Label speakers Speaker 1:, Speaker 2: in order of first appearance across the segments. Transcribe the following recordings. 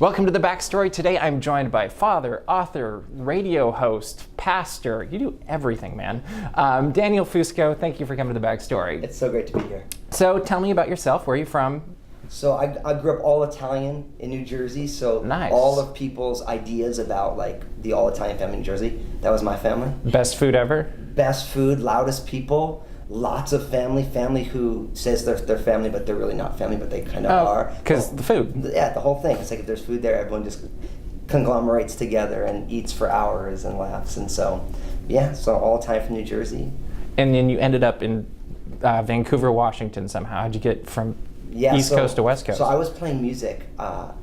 Speaker 1: Welcome to The Backstory. Today I'm joined by father, author, radio host, pastor. You do everything, man. Daniel Fusco, thank you for coming to The Backstory.
Speaker 2: It's so great to be here.
Speaker 1: So tell me about yourself. Where are you from?
Speaker 2: So I grew up all Italian in New Jersey, so
Speaker 1: Nice.
Speaker 2: All of people's ideas about like the all Italian family in New Jersey, that was my family.
Speaker 1: Best food ever?
Speaker 2: Best food, loudest people, lots of family who says they're family, but they're really not family, but they kind of are.
Speaker 1: Because the food.
Speaker 2: Yeah, the whole thing. It's like if there's food there, everyone just conglomerates together and eats for hours and laughs. And so, yeah, so all Italian from New Jersey.
Speaker 1: And then you ended up in Vancouver, Washington somehow. How'd you get from East Coast to West Coast?
Speaker 2: So I was playing music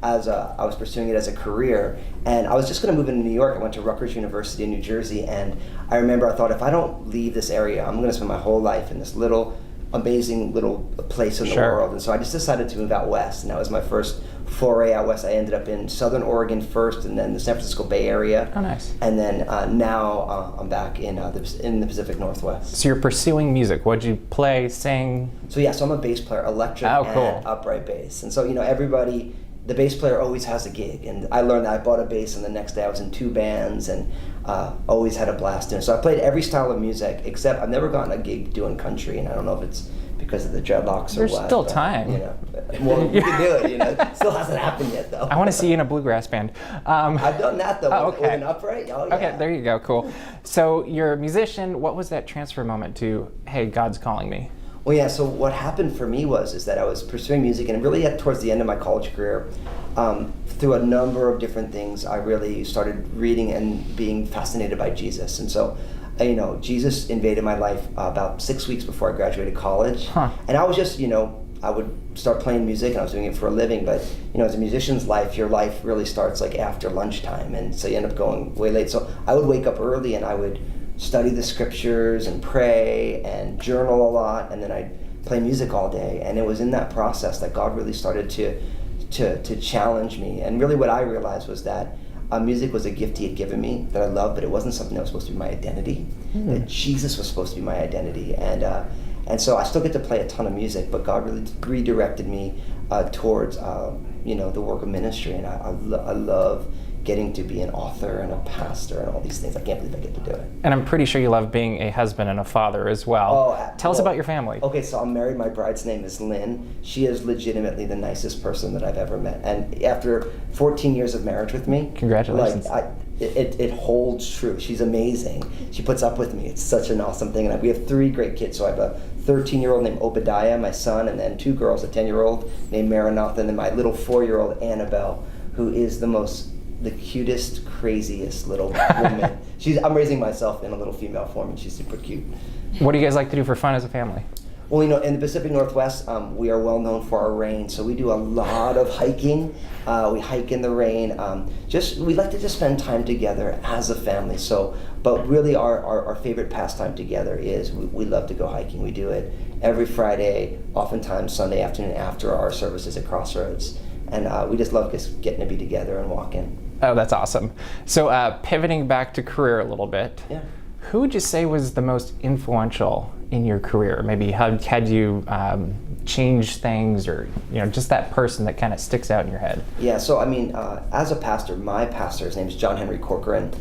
Speaker 2: I was pursuing it as a career, and I was just going to move into New York. I went to Rutgers University in New Jersey, and I remember I thought, if I don't leave this area, I'm going to spend my whole life in this little, amazing little place in the world. And so I just decided to move out west, and that was my first foray out west. I ended up in Southern Oregon first, and then the San Francisco Bay Area.
Speaker 1: Oh, nice.
Speaker 2: And then now I'm back in the Pacific Northwest.
Speaker 1: So you're pursuing music. What'd you play, sing?
Speaker 2: So yeah, so I'm a bass player, electric and upright bass. And so, everybody, the bass player always has a gig. And I learned that. I bought a bass, and the next day I was in 2 bands, and always had a blast doing it. So I played every style of music, except I've never gotten a gig doing country, and I don't know if it's because of the dreadlocks or what.
Speaker 1: There's still time.
Speaker 2: Well, we can do it, It still hasn't happened yet, though.
Speaker 1: I want to see you in a bluegrass band.
Speaker 2: I've done that, though, with an
Speaker 1: okay.
Speaker 2: upright. Oh, yeah.
Speaker 1: Okay, there you go, cool. So you're a musician. What was that transfer moment to, hey, God's calling me?
Speaker 2: Well, yeah, so what happened for me is that I was pursuing music, and really towards the end of my college career, through a number of different things, I really started reading and being fascinated by Jesus. And so, Jesus invaded my life about 6 weeks before I graduated college.
Speaker 1: Huh.
Speaker 2: And I was just, I would start playing music, and I was doing it for a living, but, as a musician's life, your life really starts like after lunchtime, and so you end up going way late. So I would wake up early, and I would study the scriptures and pray and journal a lot, and then I'd play music all day. And it was in that process that God really started to challenge me. And really what I realized was that music was a gift he had given me that I loved, but it wasn't something that was supposed to be my identity. That Jesus was supposed to be my identity. And so I still get to play a ton of music, but God really redirected me towards the work of ministry. And I love getting to be an author and a pastor and all these things. I can't believe I get to do it.
Speaker 1: And I'm pretty sure you love being a husband and a father as well. Tell us about your family.
Speaker 2: Okay, so I'm married. My bride's name is Lynn. She is legitimately the nicest person that I've ever met. And after 14 years of marriage with me,
Speaker 1: congratulations.
Speaker 2: It holds true. She's amazing. She puts up with me. It's such an awesome thing. And we have 3 great kids. So I have a 13-year-old named Obadiah, my son, and then 2 girls, a 10-year-old named Maranatha, and then my little 4-year-old Annabelle, who is the cutest, craziest little woman. I'm raising myself in a little female form, and she's super cute.
Speaker 1: What do you guys like to do for fun as a family?
Speaker 2: Well, in the Pacific Northwest, we are well known for our rain, so we do a lot of hiking. We hike in the rain. We like to just spend time together as a family. But really our favorite pastime together is we love to go hiking. We do it every Friday, oftentimes Sunday afternoon after our services at Crossroads. And we just love just getting to be together and walking.
Speaker 1: Oh, that's awesome. So pivoting back to career a little bit, who would you say was the most influential in your career? Maybe had you changed things, or just that person that kind of sticks out in your head?
Speaker 2: Yeah, so as a pastor, my pastor, his name is John Henry Corcoran.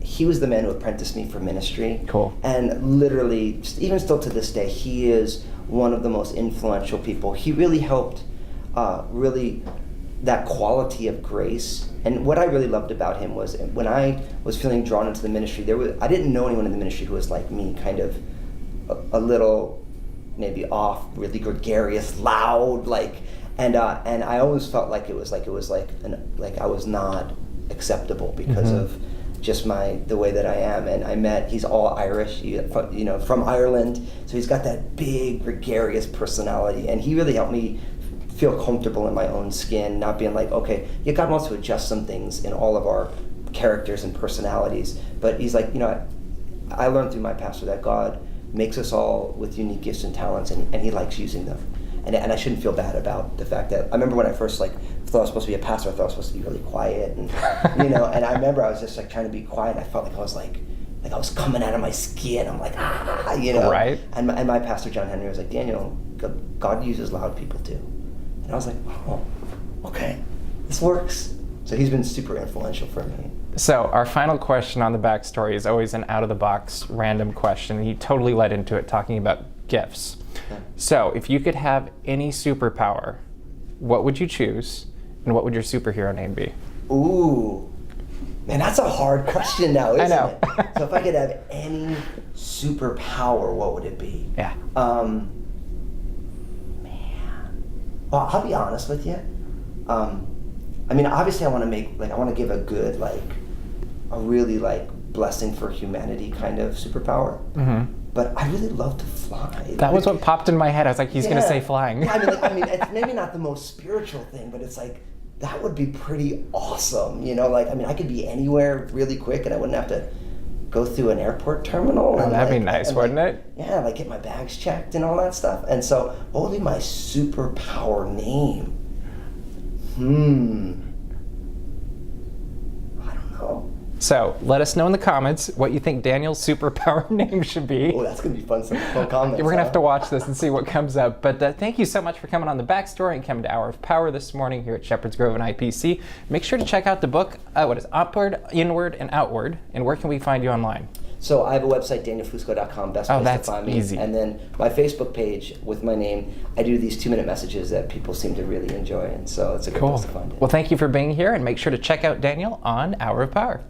Speaker 2: He was the man who apprenticed me for ministry.
Speaker 1: Cool.
Speaker 2: And literally, even still to this day, he is one of the most influential people. He really helped that quality of grace. And what I really loved about him was when I was feeling drawn into the ministry, I didn't know anyone in the ministry who was like me, kind of a little maybe off, really gregarious, loud, and I always felt like it was like I was not acceptable because of just the way that I am. And he's all Irish, from Ireland, so he's got that big gregarious personality, and he really helped me feel comfortable in my own skin, not being like, okay, God wants to adjust some things in all of our characters and personalities, but he's like, I learned through my pastor that God makes us all with unique gifts and talents, and he likes using them. And I shouldn't feel bad about the fact that, I remember when I first thought I was supposed to be a pastor, I thought I was supposed to be really quiet, and and I remember I was just trying to be quiet, and I felt like I was like I was coming out of my skin. I'm like,
Speaker 1: Right.
Speaker 2: And my pastor, John Henry, was like, Daniel, God uses loud people too. And I was like, oh, okay. this works. So he's been super influential for me.
Speaker 1: So our final question on the backstory is always an out-of-the-box random question. And you totally led into it talking about gifts.
Speaker 2: Yeah.
Speaker 1: So if you could have any superpower, what would you choose, and what would your superhero name be?
Speaker 2: Ooh, man, that's a hard question now, isn't
Speaker 1: I know.
Speaker 2: it? So if I could have any superpower, what would it be?
Speaker 1: Yeah.
Speaker 2: Man, well, I'll be honest with you. I mean, obviously, I want to give a good, a really blessing for humanity kind of superpower. Mm-hmm. But I really love to fly.
Speaker 1: That was what popped in my head. I was like, he's going to say flying.
Speaker 2: Yeah, I mean, it's maybe not the most spiritual thing, but it's like, that would be pretty awesome. I could be anywhere really quick and I wouldn't have to go through an airport terminal.
Speaker 1: Oh, that'd be nice, wouldn't it?
Speaker 2: Yeah, get my bags checked and all that stuff. And so, what would be my superpower name? I don't know.
Speaker 1: So let us know in the comments what you think Daniel's superpower name should be.
Speaker 2: Oh, that's going to be fun. Some fun comments.
Speaker 1: We're going to have to watch this and see what comes up. But thank you so much for coming on the backstory and coming to Hour of Power this morning here at Shepherd's Grove and IPC. Make sure to check out the book, Upward, Inward, and Outward. And where can we find you online?
Speaker 2: So I have a website, danielfusco.com, best place to find me.
Speaker 1: Easy.
Speaker 2: And then my Facebook page with my name, I do these 2-minute messages that people seem to really enjoy. And so it's a good place to find it.
Speaker 1: Well, thank you for being here, and make sure to check out Daniel on Hour of Power.